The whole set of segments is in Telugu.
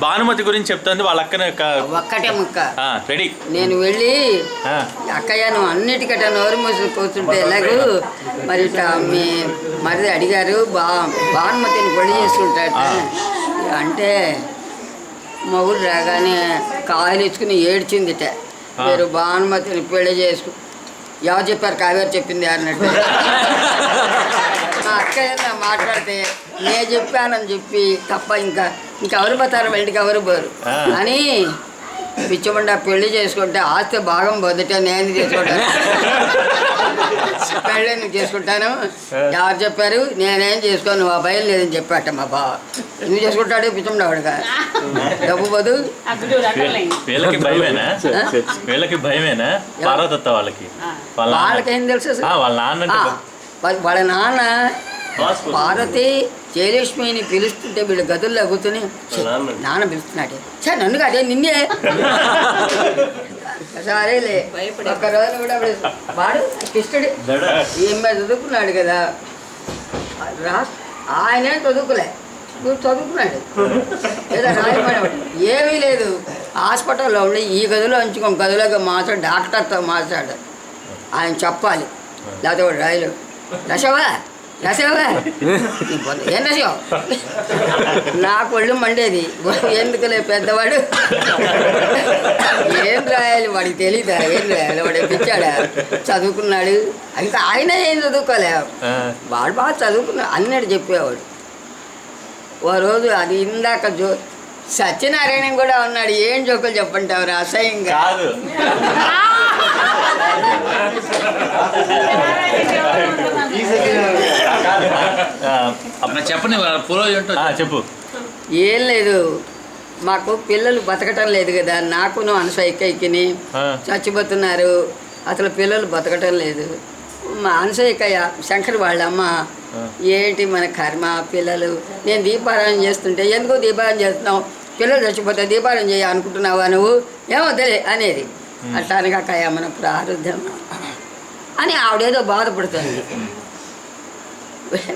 భానుమతి గురించి చెప్తుంది వాళ్ళ అక్కనే ఒక్కటే ముక్క రెడీ. నేను వెళ్ళి అక్కయ్య నువ్వు అన్నిటికట నోరు మూసి కూర్చుంటే ఎలాగూ మరి మీ మరిది అడిగారు భానుమతిని పెళ్లి చేసుకుంటాట అంటే మొగుడు రాగానే కాయలు ఇచ్చుకుని ఏడ్చిందిట. మీరు భానుమతిని పెళ్లి చేసుకు ఎవరు చెప్పారు? కావేరు చెప్పింది అన్నట్టు. మా అక్కయ్య మాట్లాడితే నేను చెప్పానని చెప్పి తప్ప ఇంకెవరు పోతారు బయటికి ఎవరు పోరు అని పిచ్చకుండా పెళ్లి చేసుకుంటే ఆస్తి భాగం పొద్దుట నేను చేసుకుంటాను. పెళ్ళి నువ్వు చేసుకుంటాను ఎవరు చెప్పారు? నేనేం చేసుకోను ఆ భయం లేదని చెప్పాట మా బావ. ఎందుకు చేసుకుంటాడు పిచ్చకుండా వాడుగా డబ్బు పోదు. వాళ్ళకేం తెలుసు? వాళ్ళ నాన్న పార్వతి జయలక్ష్మిని పిలుస్తుంటే వీళ్ళు గదుల్లో కూర్చొని నాన్న పిలుస్తున్నాడే సార్ నన్ను కాదే నిన్నే సరేలే ఒక్క రోజు కూడా వాడు కృష్ణుడు ఏం చదువుకున్నాడు కదా ఆయనే చదువుకోలే నువ్వు చదువుకున్నాడు లేదా రాయమనేవాడు ఏమీ లేదు. హాస్పిటల్లో ఉండి ఈ గదిలో ఉంచుకో గదిలోకి మాట్లాడు డాక్టర్తో మాట్లాడు ఆయన చెప్పాలి లేకపోతే వాడు రాయలు రసవా రసవా ఏం రసం నాకు ఒళ్ళు మండేది ఎందుకులే పెద్దవాడు ఏం రాయాలి వాడికి తెలీదా ఏం రాయాలి వాడు పిచ్చాడా చదువుకున్నాడు ఇంకా ఆయన ఏం చదువుకోలే వాడు బాగా చదువుకున్నాడు అన్నట్టు చెప్పేవాడు. ఓ రోజు అది ఇందాక సత్యనారాయణ కూడా ఉన్నాడు. ఏం జోకులు చెప్పంటావు అసహ్యంగా చెప్పు. ఏం లేదు మాకు పిల్లలు బతకటం లేదు కదా నాకును అనసూయక్కయ్యకిని చచ్చిపోతున్నారు అసలు పిల్లలు బతకటం లేదు. మా అనసూయక్కయ్య శంకర్ వాళ్ళ అమ్మ ఏంటి మన కర్మ పిల్లలు నేను దీపారాయణ చేస్తుంటే ఎందుకు దీపారాయణ చేస్తున్నావు పిల్లలు చచ్చిపోతే దీపారాయణ చేయ అనుకుంటున్నావా నువ్వు ఏమవుతుంది అనేది అట్లానగా అక్కయ్య మన ప్రారంధం అని ఆవిడేదో బాధపడుతుంది.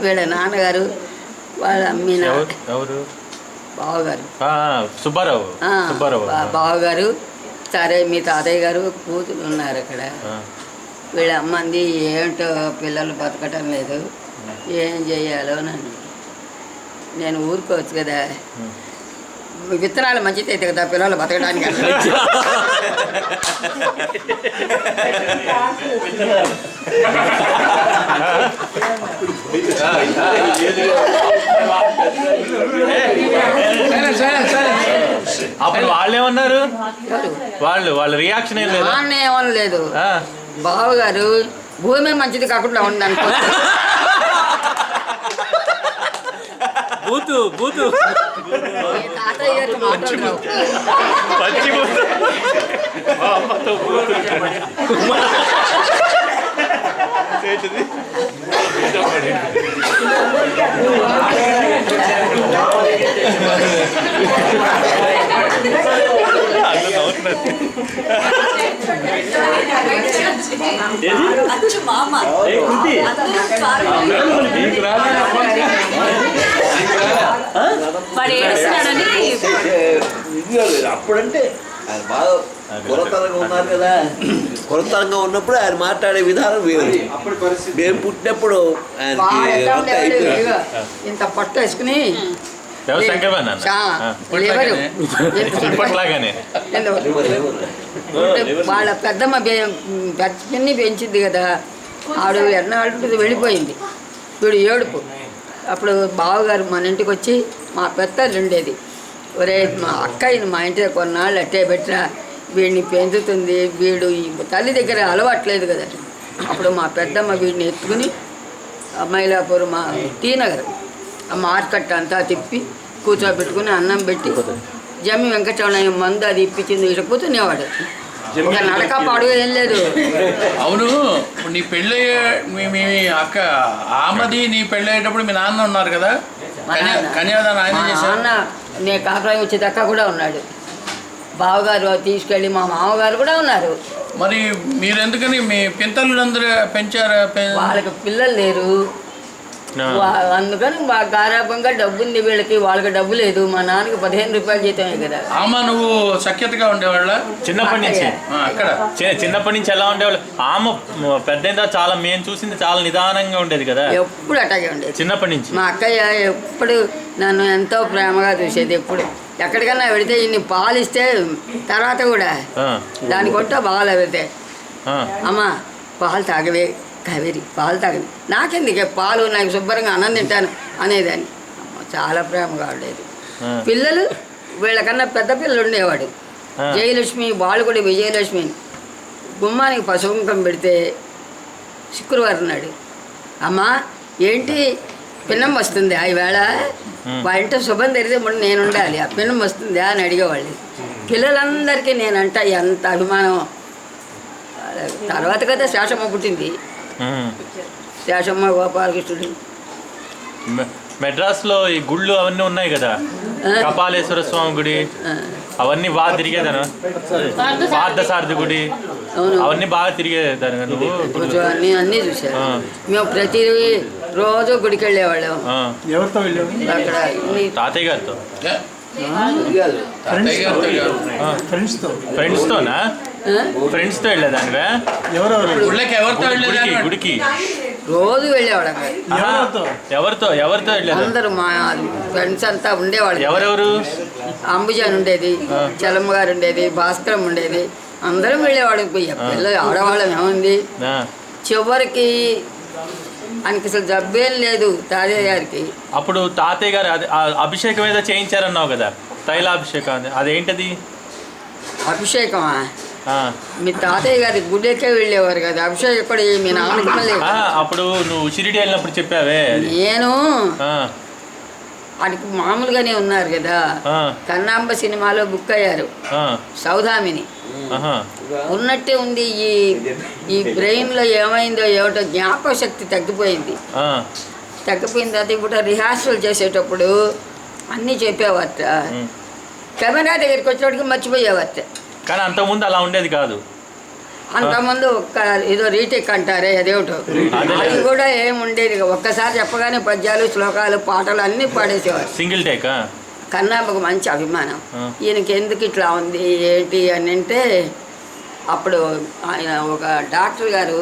వీళ్ళ నాన్నగారు వాళ్ళ అమ్మిన బావగారు సరే మీ తాతయ్య గారు కూతురు ఉన్నారు అక్కడ. వీళ్ళ అమ్మంది ఏంటో పిల్లలు బతకటం లేదు ఏం చెయ్యాలో నన్ను నేను ఊరుకోవచ్చు కదా విత్తనాలు మంచిది అయితే కదా పిల్లలు బతకడానికి. అప్పుడు వాళ్ళు ఏమన్నారు? వాళ్ళ రియాక్షన్ ఏం లేదు. ఏమనలేదు. బావగారు భూమి మంచిది కాకుండా ఉందనుకో బూతు బూతు అప్పుడంటే ఆయన బాగా కొరతరంగా ఉన్నారు కదా కొరతరంగా ఉన్నప్పుడు ఆయన మాట్లాడే విధానం వేరు. మేము పుట్టినప్పుడు ఇంత పట్టు వేసుకుని వాళ్ళ పెద్దమ్మ పిన్ని పెంచింది కదా ఆవిడ ఎన్నాళ్ళు వెళ్ళిపోయింది వీడు ఏడుపు. అప్పుడు బావగారు మన ఇంటికి వచ్చి మా పెద్దలు ఉండేది ఒరే మా అక్కయ్యని మా ఇంటికి కొన్నాళ్ళు అట్టే పెట్టినా వీడిని పెంచుతుంది వీడు ఈ తల్లి దగ్గర అలవాట్లేదు కదా. అప్పుడు మా పెద్దమ్మ వీడిని ఎత్తుకుని మైలాపూర్ మా టీ నగర్ ఆ మార్కెట్ అంతా తిప్పి కూర్చోబెట్టుకుని అన్నం పెట్టి జమ్మి వెంకటరమణయ్య మందు అది ఇప్పించింది ఇట్లా కూర్చునేవాడు. నడక పాడు ఏం లేదు. అవును నీ పెళ్ళి మీ అక్క ఆమెది నీ పెళ్ళి అయ్యేటప్పుడు మీ నాన్న ఉన్నారు కదా కన్యాదానం ఆయన చేశారు. నాన్న నేను కాకరాయి వచ్చేదాకా కూడా ఉన్నాడు. బావగారు తీసుకెళ్ళి మా మామగారు కూడా ఉన్నారు. మరి మీరు ఎందుకని మీ పింతలు అందరూ పెంచారు? వాళ్ళకి పిల్లలు లేరు అందుకని మా గారాభంగా డబ్బు ఉంది వీళ్ళకి, వాళ్ళకి డబ్బు లేదు. మా నాన్నకి 15 రూపాయలు జీతమే కదా. అమ్మ నువ్వు సఖ్యతగా ఉండేవాళ్ళ చిన్నప్పటి నుంచి? అక్కడ చిన్నప్పటి నుంచి ఎలా ఉండేవాళ్ళు? ఆమె పెద్ద చాలా మేము చూసింది చాలా నిదానంగా ఉండేది కదా. ఎప్పుడు అట్లాగే ఉండేది చిన్నప్పటి నుంచి. మా అక్కయ్య ఎప్పుడు నన్ను ఎంతో ప్రేమగా చూసేది. ఎప్పుడు ఎక్కడికన్నా వెళితే ఇన్ని పాలు ఇస్తే తర్వాత కూడా దాని కొట్ట బాగా వెళ్తే అమ్మ పాలు తాగవే కావేరి, పాలు తాగవి, నాకెందుకే పాలు, నాకు శుభ్రంగా అన్నం తింటాను అనేదాన్ని. అమ్మ చాలా ప్రేమగా ఉండేది. పిల్లలు వీళ్ళకన్నా పెద్ద పిల్లలు ఉండేవాడు. జయలక్ష్మి, వాళ్ళు కూడా విజయలక్ష్మి. గుమ్మానికి పశువుంకం పెడితే శుక్రవారం నాడు అమ్మ ఏంటి పిన్నం వస్తుంది ఈవేళ, వాళ్ళ శుభం తెరితే ముందు నేను ఉండాలి, ఆ పిన్నం వస్తుందా అని అడిగేవాళ్ళు. పిల్లలందరికీ నేనంట ఎంత అభిమానం. తర్వాత కదా శేషమ్మ పుట్టింది. శేషమ్మ, గోపాలకృష్ణుడు. మెడ్రాస్లో ఈ గుళ్ళు అవన్నీ ఉన్నాయి కదా, కపాలేశ్వర స్వామి గుడి అవన్నీ బాగా తిరిగేదాను. పార్థసారథి గుడి అవన్నీ బాగా తిరిగేదాను నువ్వు? అన్నీ చూసాను. మేము ప్రతి రోజు గుడికి వెళ్ళేవాళ్ళం. ఎవరితో వెళ్ళావు? అక్కడ తాతయ్య గారితో. ఫ్రెండ్స్తోనా? ఫ్రెండ్స్తో వెళ్ళేదానివా? గుడికి రోజు వెళ్ళేవాళ్ళం. ఎవరితో వెళ్ళేది? అందరూ మా ఫ్రెండ్స్ అంతా ఉండేవాళ్ళు. ఎవరెవరు? అంబుజాన్ ఉండేది, చలమ్మ గారు ఉండేది, భాస్కరం ఉండేది, అందరం వెళ్ళేవాళ్ళం. పిల్లలు ఆడవాళ్ళం ఏముంది. చివరికి ఆయనకి అసలు జబ్బేం లేదు తాతయ్య గారికి. అప్పుడు తాతయ్య గారు అభిషేకం ఏదో చేయించారన్నావు కదా, తైలాభిషేకం, అదేంటది? అభిషేకమా? మీ తాతయ్య గారి గుడికే వెళ్ళేవారు కదా, అభిషేకం కూడా మీ నాన్నకి మళ్ళీ. అప్పుడు నువ్వు షిరిడి వెళ్ళినప్పుడు చెప్పావే. నేను ఆయనకి మామూలుగానే ఉన్నారు కదా, కన్నాంబ సినిమాలో బుక్ అయ్యారు సౌదామిని. ఉన్నట్టే ఉంది. ఈ బ్రెయిన్లో ఏమైందో ఏమిటో జ్ఞాపక శక్తి తగ్గిపోయింది. తగ్గిపోయిన తర్వాత ఇప్పుడు రిహార్సల్ చేసేటప్పుడు అన్నీ చెప్పేవారట, కెమెరా దగ్గరికి వచ్చేటప్పటికి మర్చిపోయేవారట. కానీ అంతకుముందు అలా ఉండేది కాదు. అంతకుముందు ఒక్క ఏదో రీటేక్ అంటారే అదేమిటో, అది కూడా ఏముండేది. ఒక్కసారి చెప్పగానే పద్యాలు, శ్లోకాలు, పాటలు అన్నీ పాడేసేవారు. Single take. కన్నాంబకు మంచి అభిమానం. ఈయనకి ఎందుకు ఇట్లా ఉంది ఏంటి అని అంటే, అప్పుడు ఆయన ఒక డాక్టర్ గారు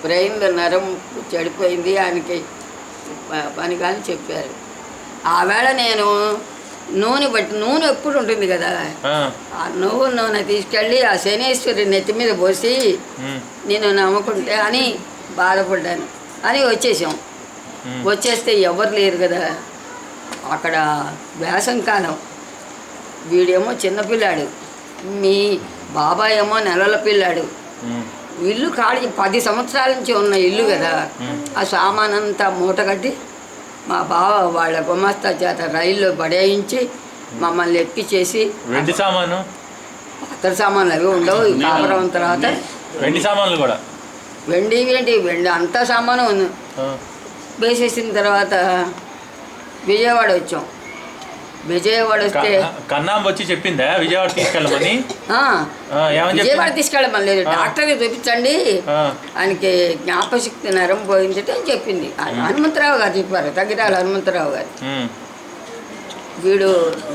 బ్రెయిన్లో నరం చెడిపోయింది, ఆయనకి పని కానీ చెప్పారు. ఆవేళ నేను నూనె ఎప్పుడు ఉంటుంది కదా, ఆ నూనె తీసుకెళ్ళి ఆ శనేశ్వరి నెత్తి మీద పోసి నేను నమ్ముకుంటే అని బాధపడ్డాను అని వచ్చేసాం. వచ్చేస్తే ఎవరు లేరు కదా అక్కడ, వేసంకాలం. వీడేమో చిన్నపిల్లాడు, మీ బాబాయ్ ఏమో నెలల పిల్లాడు. ఇల్లు ఖాళీ 10 సంవత్సరాల నుంచి ఉన్న ఇల్లు కదా, ఆ సామానంతా మూట కట్టి మా బావ వాళ్ళ గుమస్తా చేత రైల్లో పడేయించి మమ్మల్ని ఎక్కించేసి. వెండి సామాను, పాత్ర సామాన్లు అవి ఉండవు. కాపురం తర్వాత వెండి సామాన్లు కూడా, వెండి అంతా సామాను వేసేసిన తర్వాత విజయవాడ వచ్చాం. విజయవాడ వస్తే కన్నాంబ వచ్చి చెప్పిందా విజయవాడ తీసుకెళ్ళమని? విజయవాడ తీసుకెళ్ళమని లేదు, డాక్టర్కి చూపించండి ఆయనకి జ్ఞాపశక్తి నరం పోయింది అని చెప్పింది. హనుమంతరావు గారు చెప్పారు, తగ్గిరాల హనుమంతరావు గారు. వీడు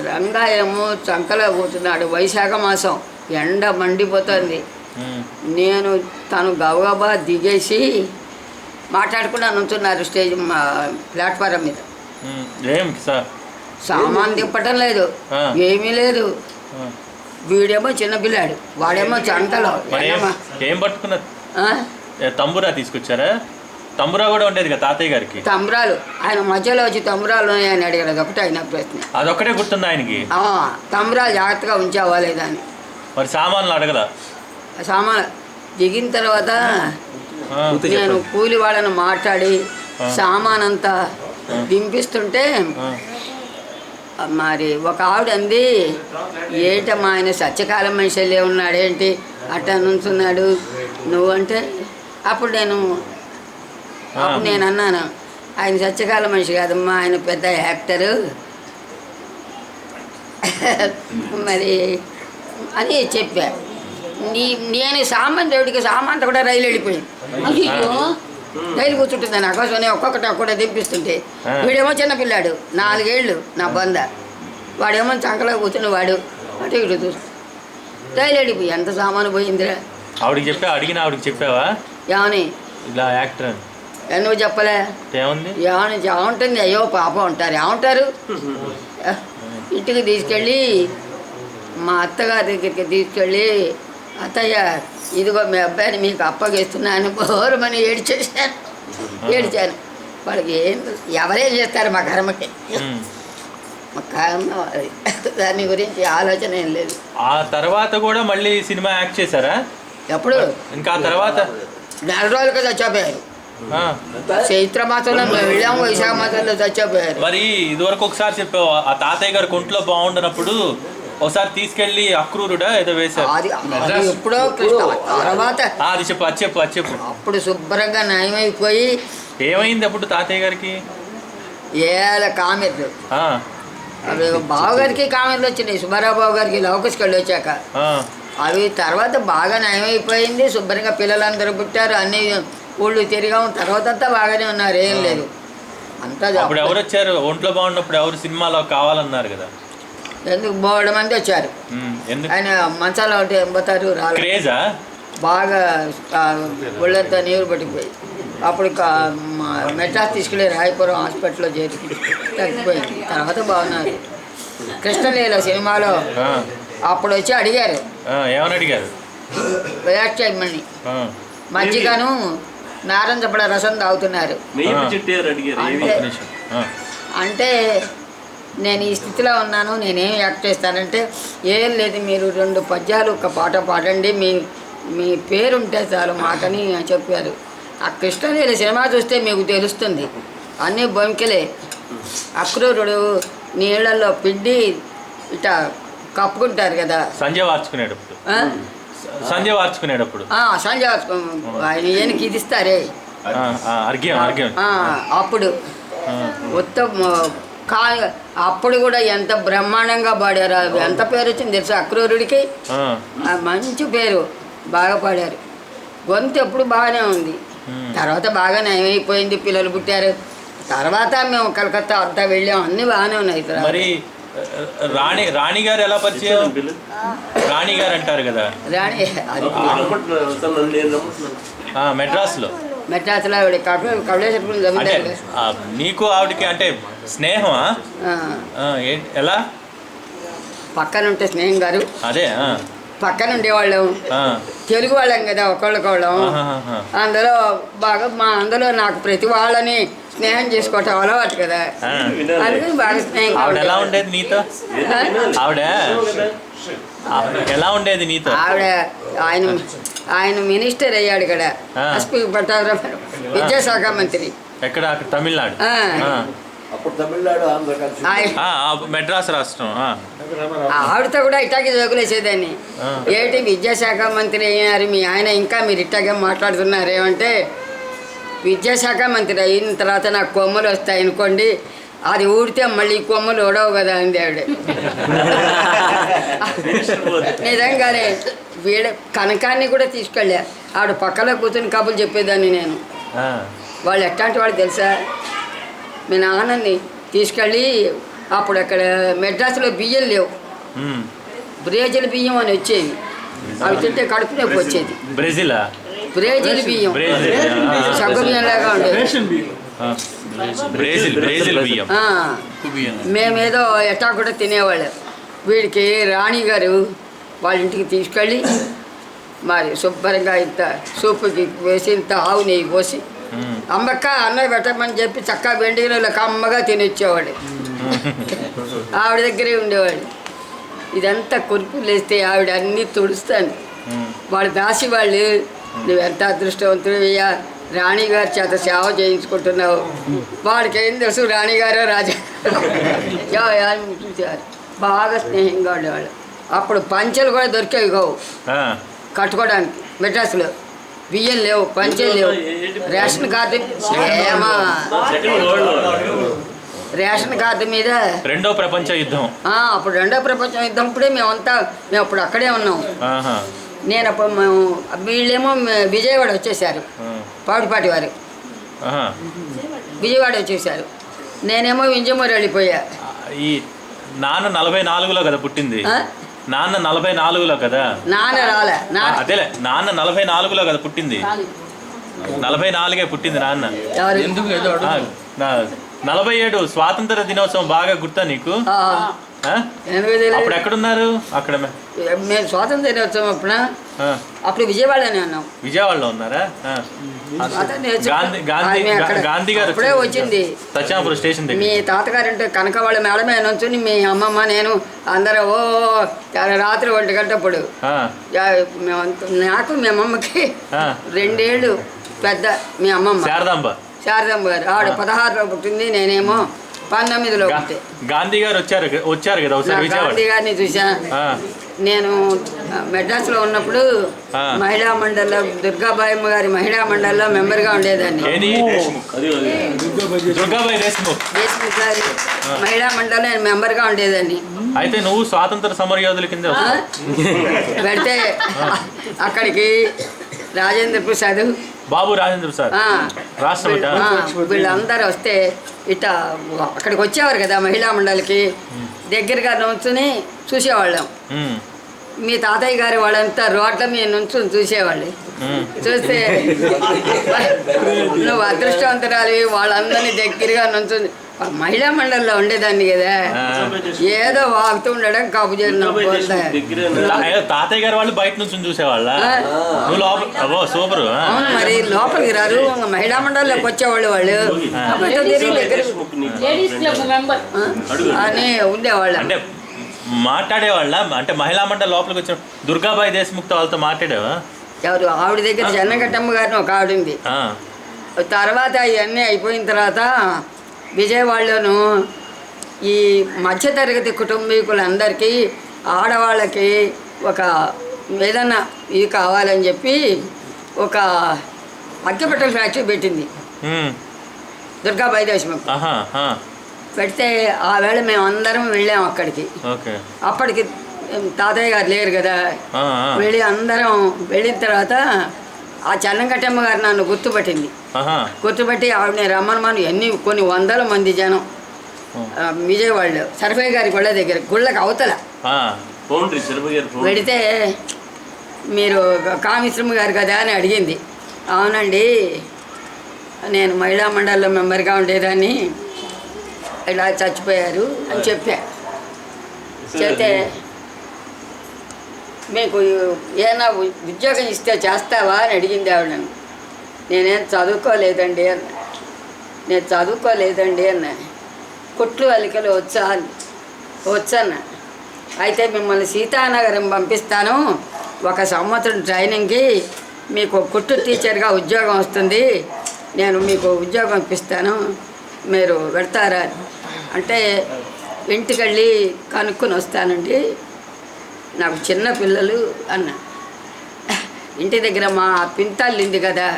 రంగాయము చంకలో పోతున్నాడు. వైశాఖ మాసం, ఎండ మండిపోతుంది. నేను తను గబగబా దిగేసి మాట్లాడుకుని నుంచున్నారు స్టేజ్ ప్లాట్ఫారం మీద. సామాన్ తిప్పటం లేదు, ఏమీ లేదు. వీడేమో చిన్నపిల్లాడు, వాడేమో చంకలో. ఏం పట్టుకున్నారు? తంబురా తీసుకొచ్చారా? తంబురా కూడా ఉండేది కదా తాతయ్య గారికి. తంబురాలు ఆయన మధ్యలో వచ్చి తంబురాలు ఉన్నాయని అడిగారు. అదొకటే అయిన ప్రశ్న. అదొక్కటే గుర్తుంది ఆయనకి. తంబురాలు జాగ్రత్తగా ఉంచావా లేదా అని. మరి సామాన్లు అడగల? సామాన్ దిగిన తర్వాత నేను కూలి వాళ్ళని మాట్లాడి సామాన్ అంతా దింపిస్తుంటే మరి ఒక ఆవిడ అంది, ఏంటమ్మా ఆయన సత్యకాలం మనిషిలే ఉన్నాడేంటి అట్లా నుంచున్నాడు నువ్వంటే, అప్పుడు నేను అన్నాను, ఆయన సత్యకాలం మనిషి కాదమ్మా, ఆయన పెద్ద యాక్టరు మరి అని చెప్పా. నేను సామాన్ దేవుడికి సామాన్ కూడా రైలు వెళ్ళిపోయింది. డైలీ కూర్చుంటుంది నా కోసమే ఒక్కొక్కటి దింపిస్తుంటే వీడేమో చిన్నపిల్లాడు 4 ఏళ్ళు నా బంద వాడేమో చంకలో కూర్చుని వాడు అటు ఇటు చూస్తూ డైలీ అడిగిపోయి ఎంత సామాను పోయిందిరా. ఆవిడకి చెప్పావా ఏమని ఇలా యాక్టర్ అని నువ్వు చెప్పలే ఏముంది ఏమని ఏముంటుంది అయ్యో పాప ఉంటారు ఏమంటారు. ఇంటికి తీసుకెళ్ళి మా అత్తగారి దగ్గరికి తీసుకెళ్ళి అత్తయ్య ఇదిగో మీ అబ్బాయిని మీకు అప్పగిస్తున్నాను బోరమని ఏడ్చాను. వాళ్ళకి ఎవరేం చేస్తారు మా కర్మకి, మా కర్మ దాని గురించి ఆలోచన ఏం లేదు. ఆ తర్వాత కూడా మళ్ళీ సినిమా యాక్ట్ చేశారా ఎప్పుడు ఇంకా తర్వాత 4 రోజులుగా చచ్చిపోయారు. చైత్ర మాసంలో మేము వెళ్ళాము, వైశాఖ మాసంలో చచ్చిపోయారు. మరి ఇదివరకు ఒకసారి చెప్పావు ఆ తాతయ్య గారు కొంట్లో బాగుండనప్పుడు ఒకసారి తీసుకెళ్ళి అక్రూరుడా ఏదో వేశారు. అది ఎప్పుడో తర్వాత అది చెప్పు అప్పుడు శుభ్రంగా నయమైపోయి ఏమైంది అప్పుడు తాతయ్య గారికి? ఏళ్ళ కామెర్లు అవి బావగారికి కామెర్లు వచ్చినాయి. సుబ్బారావు బాబు గారికి లవకుశకెళ్ళి వచ్చాక అవి తర్వాత బాగా నయమైపోయింది. శుభ్రంగా పిల్లలందరూ పుట్టారు, అన్ని ఊళ్ళు తిరిగాము. తర్వాత అంతా బాగానే ఉన్నారు, ఏం లేదు. అంతా అప్పుడు ఎవరు వచ్చారు ఒంట్లో బాగున్నప్పుడు? ఎవరు సినిమాలో కావాలన్నారు కదా? ఎందుకు 3 మంది వచ్చారు. ఆయన మంచాలు ఒకటి ఎంబతారు క్రేజా బాగా ఒళ్ళంతా నీరు పట్టిపోయి అప్పుడు మెడ్రాస్ తీసుకెళ్ళి రాయపురం హాస్పిటల్లో చేరి తగ్గిపోయింది. తర్వాత బాగున్నారు. కృష్ణలీల సినిమాలో అప్పుడు వచ్చి అడిగారు, ఏమని అడిగారు? యాక్ట్ చేయమని. మజ్జిగను నారంజపడ రసం తాగుతున్నారు. అంటే నేను ఈ స్థితిలో ఉన్నాను, నేనేం యాక్ట్ చేస్తానంటే ఏం లేదు, మీరు 2 పద్యాలు ఒక పాట పాడండి, మీ పేరుంటే చాలు మాకని చెప్పారు. ఆ కృష్ణలీల సినిమా చూస్తే మీకు తెలుస్తుంది, అన్నీ బొంకెలే. అక్రూరుడు నీళ్ళల్లో పిండి ఇట కప్పుకుంటారు కదా సంజయ్ వార్చుకునేటప్పుడు సంజయ్ వార్చుకో ఆయన ఈయనకి ఇది ఇస్తారే అప్పుడు మొత్తం అప్పుడు కూడా ఎంత బ్రహ్మాండంగా పాడారు. ఎంత పేరు వచ్చింది తెలుసా అక్రూరుడికి? మంచి పేరు, బాగా పాడారు. గొంతు ఎప్పుడు బాగానే ఉంది. తర్వాత బాగా నయమైపోయింది, పిల్లలు పుట్టారు. తర్వాత మేము కలకత్తా అంతా వెళ్ళాం, అన్నీ బాగానే ఉన్నాయి. మరి రాణి గారు ఎలా పరిచయం? రాణి గారు అంటారు కదా, రాణి మెడ్రాస్లో ఆవిడ కపిలేశ్వరం నీకు ఆవిడకి అంటే స్నేహమా? ఎలా? పక్కన ఉంటే స్నేహం గారు అదే పక్కన ఉండేవాళ్ళం, తెలుగు వాళ్ళం కదా ఒకళ్ళకోళ్ళం. అందులో నాకు ప్రతి వాళ్ళని స్నేహం చేసుకోవటం అలవాటు కదా, అందుకని బాగా స్నేహం. ఆవిడ ఎలా ఉండేది నీతో? ఎలా ఉండేది నీతో? ఆయన మినిస్టర్ అయ్యాడు కదా, ఎస్పీ పట్టాభి, విద్యాశాఖ మంత్రి. ఎక్కడ? తమిళనాడు. మెడ్రాస్ రాష్ట్రం. ఆవిడతో కూడా ఇట్టాగే జోకులేసేదాన్ని. ఏంటి విద్యాశాఖ మంత్రి అయ్యారు మీ ఆయన, ఇంకా మీరు ఇట్టాగే మాట్లాడుతున్నారేమంటే, విద్యాశాఖ మంత్రి అయిన తర్వాత నాకు కొమ్మలు వస్తాయి అనుకోండి, అది ఊడితే మళ్ళీ కొమ్మలు ఊడవు కదా అంది ఆవిడ. నిజంగానే వీడ కనకాన్ని కూడా తీసుకెళ్ళా, ఆవిడ పక్కలో కూర్చొని కబుర్లు చెప్పేదాన్ని నేను. వాళ్ళు ఎట్లాంటి వాళ్ళు తెలుసా? మీ నాన్నని తీసుకెళ్ళి అప్పుడు అక్కడ మెడ్రాస్లో బియ్యం లేవు, బ్రేజిల్ బియ్యం అని వచ్చేవి, అవి తింటే కడుపు నొప్పి వచ్చేది. బ్రెజిల్ బియ్యం సగ్గు బియ్యం లాగా ఉండేది. మేమేదో ఎట్టా కూడా తినేవాళ్ళం. వీడికి రాణి గారు వాళ్ళ ఇంటికి తీసుకెళ్ళి మరి శుభ్రంగా ఇంత సూపుకి వేసి ఇంత ఆవు నెయ్యి పోసి అమ్మక్క అన్నయ్య పెట్టమని చెప్పి చక్కగా వెండిగిలో కమ్మగా తినిచ్చేవాడు. ఆవిడ దగ్గరే ఉండేవాడు. ఇదంతా కురుపులు వేస్తే ఆవిడ అన్నీ తుడుస్తాను. వాడు దాసి వాళ్ళు, నువ్వెంత అదృష్టవంతుడివయ్యా, రాణిగారి చేత సేవ చేయించుకుంటున్నావు. వాడికి ఏం తెలుసు రాణిగారు రాజా చూసారు. బాగా స్నేహంగా ఉండేవాళ్ళు. అప్పుడు పంచెలు కూడా దొరికేవి కావు కట్టుకోవడానికి. మెడ్రాస్లో బియ్యం లేవు, పంచెలు లేవు. రేషన్ కార్డు రేషన్ కార్డు మీద రెండో ప్రపంచ యుద్ధం. అప్పుడు రెండో ప్రపంచ యుద్ధం అప్పుడే మేము అప్పుడు అక్కడే ఉన్నాం. నేను అప్పుడు వీళ్ళేమో విజయవాడ వచ్చేసారు, పాటిపాటి వారు. ఆహా. విజయవాడ వచ్చేసారు. నేనేమో వింజమూరు వెళ్ళిపోయా. ఈ నాన్న 44లో కదా పుట్టింది. ఆ? నాన్న 44లో కదా. నాన్న రాలే అదేలే, నాన్న 44లో కదా పుట్టింది. 44 పుట్టింది నాన్న. ఎవరు? ఎందుకు ఏదో ఆ, అడుగు. 47 స్వాతంత్ర దినోత్సవం బాగా గుర్తా నీకు? ఆ, ఆ? ఎందుకు తెలియదు? అప్పుడు ఎక్కడున్నారు? అక్కడ మేము స్వాతంత్ర దినోత్సవం అప్పుడు ఆ, అప్పుడు విజయవాడనే ఉన్నాం. విజయవాడలో ఉన్నారా? ఆ. స్వాతంత్ర దినోత్సవం గాంధీ గాంధీ ఆమె అక్కడ గాంధీ గారు అప్పుడే వచ్చింది. సత్యాపురం స్టేషన్ మీ దగ్గర. తాతగారంటే కనక వాళ్ళ మేడమే నుంచుని మీ అమ్మమ్మ నేను అందరూ రాత్రి 1 గంటప్పుడు ఆ, నాకు మీ అమ్మమ్మకి ఆ. 2 ఏళ్ళు పెద్ద మీ అమ్మమ్మ శారదాంబ. శారదమ్మ గారు. ఆవిడ 16లో పుట్టింది, నేనేమో 19లో పుట్టి. గాంధీ గారు వచ్చారు కదా ఒకసారి విజయవాడ. గాంధీ గారిని చూసా. ఆ, నేను మెడ్రాస్లో ఉన్నప్పుడు ఆ. మహిళా మండలిలో దుర్గాబాయమ్మ గారి మహిళా మండలిలో మెంబర్గా ఉండేదాన్ని. ఏది? దుర్గాబాయి దేశ్ముఖ్. దేశముఖ్ గారి మహిళా మండలిలో నేను మెంబర్గా ఉండేదాన్ని. అయితే నువ్వు స్వాతంత్ర సమరయోధుల కింద ఆ? పెడితే అక్కడికి రాజేంద్ర ప్రసాద్, బాబు రాజేంద్ర ప్రసాద్ రాష్ట్రపతి. వీళ్ళందరూ వస్తే ఇట్లా అక్కడికి వచ్చేవారు కదా మహిళా మండలికి. దగ్గరగా నుంచుని చూసేవాళ్ళం. మీ తాతయ్య గారి వాళ్ళంతా రోడ్ల మీద నుంచుని చూసేవాళ్ళు. చూస్తే నువ్వు అదృష్టవంతురాలి, వాళ్ళందరినీ దగ్గరగా నుంచుని మహిళా మండలిలో ఉండేదాన్ని కదా. ఏదో వాగుతూ ఉండడం కబు తాతయ్య గారు వాళ్ళు బయట నుంచి చూసేవాళ్ళ. నువ్వు లోపల సూపర్. అవును, మరి లోపలికి రారు, మహిళా మండలిలోకి వచ్చేవాళ్ళు వాళ్ళు. అని ఉండేవాళ్ళు. అంటే మాట్లాడేవాళ్ళ, అంటే మహిళా మండలి లోపలికి వచ్చిన దుర్గాబాయి దేశ్ముఖ్ వాళ్ళతో మాట్లాడేవా? ఎవరు? ఆవిడ దగ్గర జన్నగట్టమ్మ గారిని ఒక ఆవిడ ఉంది. తర్వాత ఇవన్నీ అయిపోయిన తర్వాత విజయవాడలోను ఈ మధ్యతరగతి కుటుంబీకులందరికీ ఆడవాళ్ళకి ఒక ఏదన్నా ఇది కావాలని చెప్పి ఒక అగ్గిపెట్టెల ఫ్యాక్టరీ పెట్టింది దుర్గాబాయి దేశ్ముఖ్. పెడితే ఆ వేళ మేము అందరం వెళ్ళాము అక్కడికి. అప్పటికి తాతయ్య గారు లేరు కదా. వెళ్ళి అందరం వెళ్ళిన తర్వాత ఆ చెన్నంకట్టమ్మ గారు నన్ను గుర్తుపట్టింది. గుర్తుపట్టి ఆవిడని రమ్మనమని కొన్ని 100 మంది జనం విజయవాడలో సర్వే గారి గుళ్ళ దగ్గర, గుళ్ళకి అవతల వెడితే మీరు కామిశ్రమ గారు కదా అని అడిగింది. అవునండి, నేను మహిళా మండలిలో మెంబర్గా ఉండేదాన్ని, ఇలా చచ్చిపోయారు అని చెప్పా. చెప్తే మీకు ఏమైనా ఉద్యోగం ఇస్తే చేస్తావా అని అడిగింది ఆవిడ నన్ను. నేనేం చదువుకోలేదండి అన్న. నేను చదువుకోలేదండి అన్న. కుట్లు అలికలు వచ్చన్న. అయితే మిమ్మల్ని సీతానగరం పంపిస్తాను, 1 సంవత్సరం ట్రైనింగ్కి మీకు కుట్టు టీచర్గా ఉద్యోగం వస్తుంది, నేను మీకు ఉద్యోగం ఇప్పిస్తాను, మీరు పెడతారా అంటే ఇంటికి వెళ్ళి కనుక్కొని వస్తానండి, నాకు చిన్న పిల్లలు అన్న. ఇంటి దగ్గర మా పింతాళ్ళింది కదా,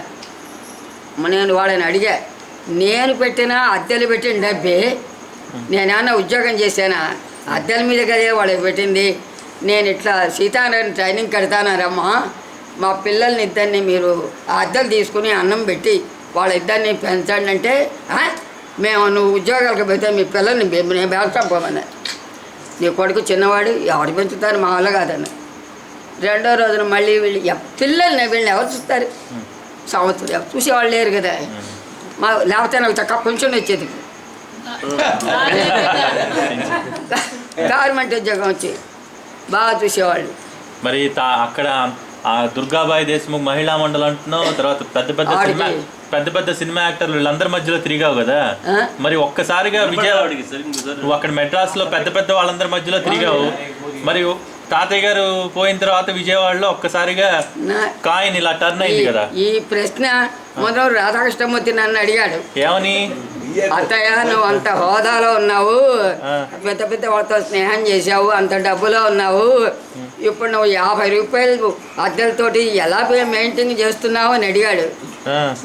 నేను వాళ్ళని అడిగా, నేను పెట్టిన అద్దెలు పెట్టిన డబ్బే నేనేమన్నా ఉద్యోగం చేశానా? అద్దెల మీద కదే వాళ్ళకి పెట్టింది. నేను ఇట్లా సీతారాయణ ట్రైనింగ్ కడతానారమ్మా, మా పిల్లల్ని ఇద్దరిని మీరు ఆ అద్దెలు తీసుకుని అన్నం పెట్టి వాళ్ళ ఇద్దరిని పెంచండి అంటే, మేము నువ్వు ఉద్యోగాలకు పెడితే మీ పిల్లల్ని నేను బేల్చాం పోమన్నా. నీ కొడుకు చిన్నవాడు, ఎవరు పెంచుతారు, మా వల్ల కాదన్న. 2వ రోజున మళ్ళీ వీళ్ళు వీళ్ళని ఎవరు చూస్తారు? సంవత్సరం చూసేవాళ్ళు లేరు కదా. లేకపోతే నాకు చక్క కొంచెం వచ్చేది. గవర్నమెంట్ ఉద్యోగం వచ్చి బాగా చూసేవాళ్ళు. మరి అక్కడ ఆ దుర్గాబాయి దేశ్ముఖ్ మహిళా మండలి అంటున్నావు, తర్వాత పెద్ద పెద్ద సినిమా యాక్టర్లు వీళ్ళందరి మధ్యలో తిరిగావు కదా. మరి ఒక్కసారిగా విజయవాడకి నువ్వు అక్కడ మెడ్రాస్ లో పెద్ద వాళ్ళందరి మధ్యలో తిరిగావు. మరి తాతయ్య గారు పోయిన తర్వాత విజయవాడలో ఒక్కసారిగా కాయిన్ ఇలా టర్న్ అయింది కదా. ఈ ప్రశ్న మొదలు రాధాకృష్ణమూర్తి నన్ను అడిగాడు. ఏమని? అత్తయ్య, నువ్వు అంత హోదాలో ఉన్నావు, పెద్ద వాళ్ళతో స్నేహం చేసావు, అంత డబ్బులో ఉన్నావు, ఇప్పుడు నువ్వు 50 రూపాయలు అద్దెలతోటి ఎలా మెయింటైన్ చేస్తున్నావు అని అడిగాడు.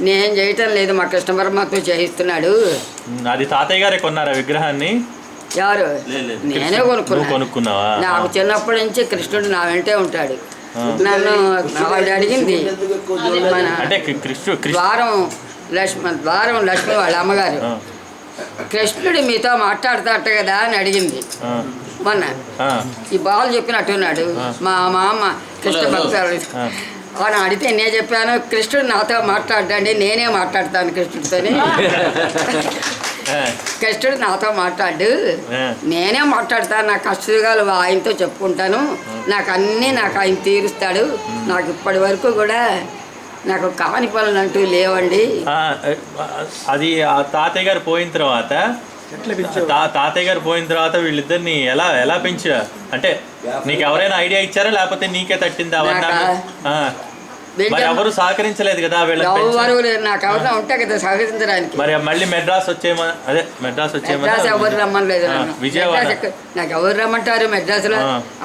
నేను చేయటం లేదు, మా కృష్ణ పరమాత్మ చేయిస్తున్నాడు. అది తాతయ్య గారే కొన్నారా విగ్రహాన్ని? ఎవరు? నేనే కొనుక్కున్నావా? నాకు చిన్నప్పటి నుంచి కృష్ణుడు నా వెంటే ఉంటాడు. నన్ను వాళ్ళు అడిగింది, మన వారం ద్వారం లక్ష్మి వాళ్ళ అమ్మగారు కృష్ణుడు మీతో మాట్లాడతాట కదా అని అడిగింది మొన్న. ఈ బాలు చెప్పినట్టున్నాడు మా అమ్మ కృష్ణ భక్తులు అని అడిగితే నేను చెప్పాను కృష్ణుడు నాతో మాట్లాడండి నేనే మాట్లాడతాను కృష్ణుడితోని. కృష్ణుడు నాతో మాట్లాడు నేనే మాట్లాడతాను నా కష్టాలు ఆయనతో చెప్పుకుంటాను నాకు ఆయన తీరుస్తాడు నాకు ఇప్పటి వరకు కూడా నాకు కాని పనులు అంటూ లేవండి. అది తాతయ్య గారు పోయిన తర్వాత వీళ్ళిద్దరిని ఎలా పెంచా అంటే నీకు ఎవరైనా ఐడియా ఇచ్చారా లేకపోతే నీకే తట్టిందా అవన్నీ? మరి ఎవరు సహకరించలేదు కదా వీళ్ళకి, నాకు ఎవరైనా ఉంటాయి కదా సహకరించడానికి. మరి మళ్ళీ మెడ్రాస్ వచ్చేయమని ఎవరు రమ్మలేదు విజయవాడ నాకు ఎవరు రమ్మంటారు మెడ్రాస్లో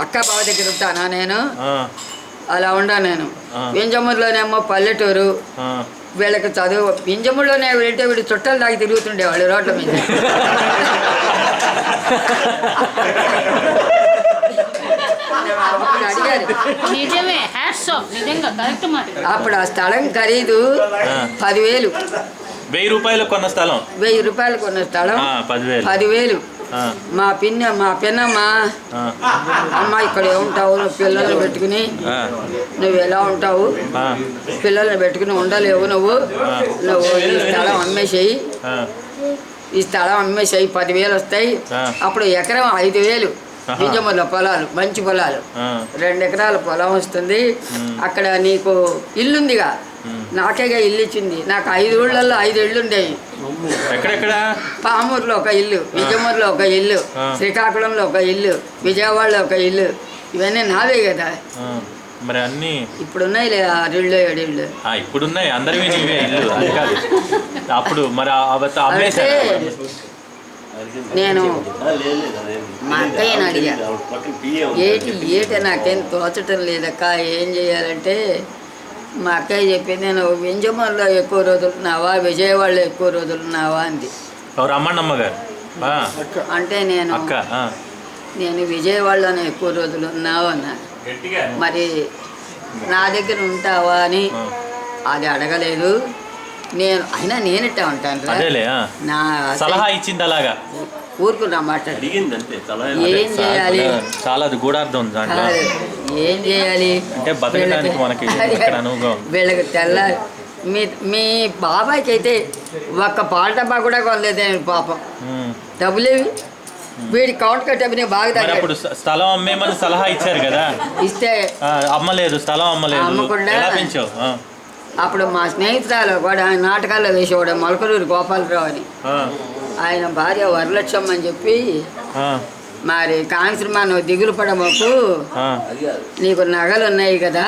అక్క బావ దగ్గర ఉంటానా నేను అలా ఉండా నేను. వింజమూరులోనేమో పల్లెటూరు వీళ్ళకి చదువు వింజమూరులోనే వెళ్తే వీడు చుట్టాలు దాకా తిరుగుతుండేవాళ్ళు రోడ్ల మీద. అప్పుడు ఆ స్థలం ఖరీదు 10,000. 1000 రూపాయలు కొన్న స్థలం 1000 రూపాయలు కొన్న స్థలం 10,000. మా పిన్నమ్మ అమ్మ ఇక్కడ ఉంటావు నువ్వు పిల్లల్ని పెట్టుకుని నువ్వు ఎలా ఉంటావు పిల్లల్ని పెట్టుకుని ఉండలేవు నువ్వు ఈ స్థలం అమ్మేసేయి ఈ స్థలం అమ్మేసేయి 10,000 వస్తాయి. అప్పుడు ఎకరం 5,000 నిజముల పొలాలు మంచి పొలాలు 2 ఎకరాల పొలం వస్తుంది. అక్కడ నీకు ఇల్లుందిగా నాకేగా ఇల్లు ఇచ్చింది నాకు 5 ఊళ్ళల్లో 5 ఇళ్ళు ఉండేవి. ఎక్కడెక్కడ? పామూరులో ఒక ఇల్లు విజయమూరులో ఒక ఇల్లు శ్రీకాకుళంలో ఒక ఇల్లు విజయవాడలో ఒక ఇల్లు ఇవన్నీ నావే కదా. మరి అన్ని ఇప్పుడున్నాయి 6 ఇళ్ళు 7 ఇళ్ళు ఇప్పుడున్నాయి అందరివి నీవే ఇల్లు అది కాదు అప్పుడు మరి నేను మా అక్కయ్యని అడిగా ఏటి నాకేం తోచటం లేదక్క ఏం చేయాలంటే మా అక్కయ్య చెప్పింది నేను వింజమూరులో ఎక్కువ రోజులున్నావా విజయవాడలో ఎక్కువ రోజులున్నావా అంది. రమ్మన్నమ్మ గారు అంటే నేను విజయవాడలోనే ఎక్కువ రోజులు ఉన్నావు అన్నా. మరి నా దగ్గర ఉంటావా అని అది అడగలేదు. నేనెట్టా ఉంటాను నా సలహా ఇచ్చింది అలాగా ఊరుకున్నా మాట. ఏం చేయాలి చాలా గూఢార్థం ఉంది దాంట్లో. ఏం చేయాలి అంటే బతకడానికి మనకి వీళ్ళకి తెల్లారి మీ బాబాయ్కి అయితే ఒక్క పాల డబ్బా కూడా కొనలేదే పాపం డబ్బులేవి వీడి కౌంట్ కట్టని బాగా అప్పుడు స్థలం అమ్మేమని సలహా ఇచ్చారు కదా ఇస్తే అమ్మలేదు స్థలం అమ్మకుండా పెంచావు. అప్పుడు మా స్నేహితురాలు కూడా ఆయన నాటకాల్లో వేసేవాడు మొలకలూరు గోపాలరావు అని ఆయన భార్య వరలక్ష్యం అని చెప్పి మరి కాంగ్రెస్ నువ్వు దిగులు పడమకు నీకు నగలు ఉన్నాయి కదా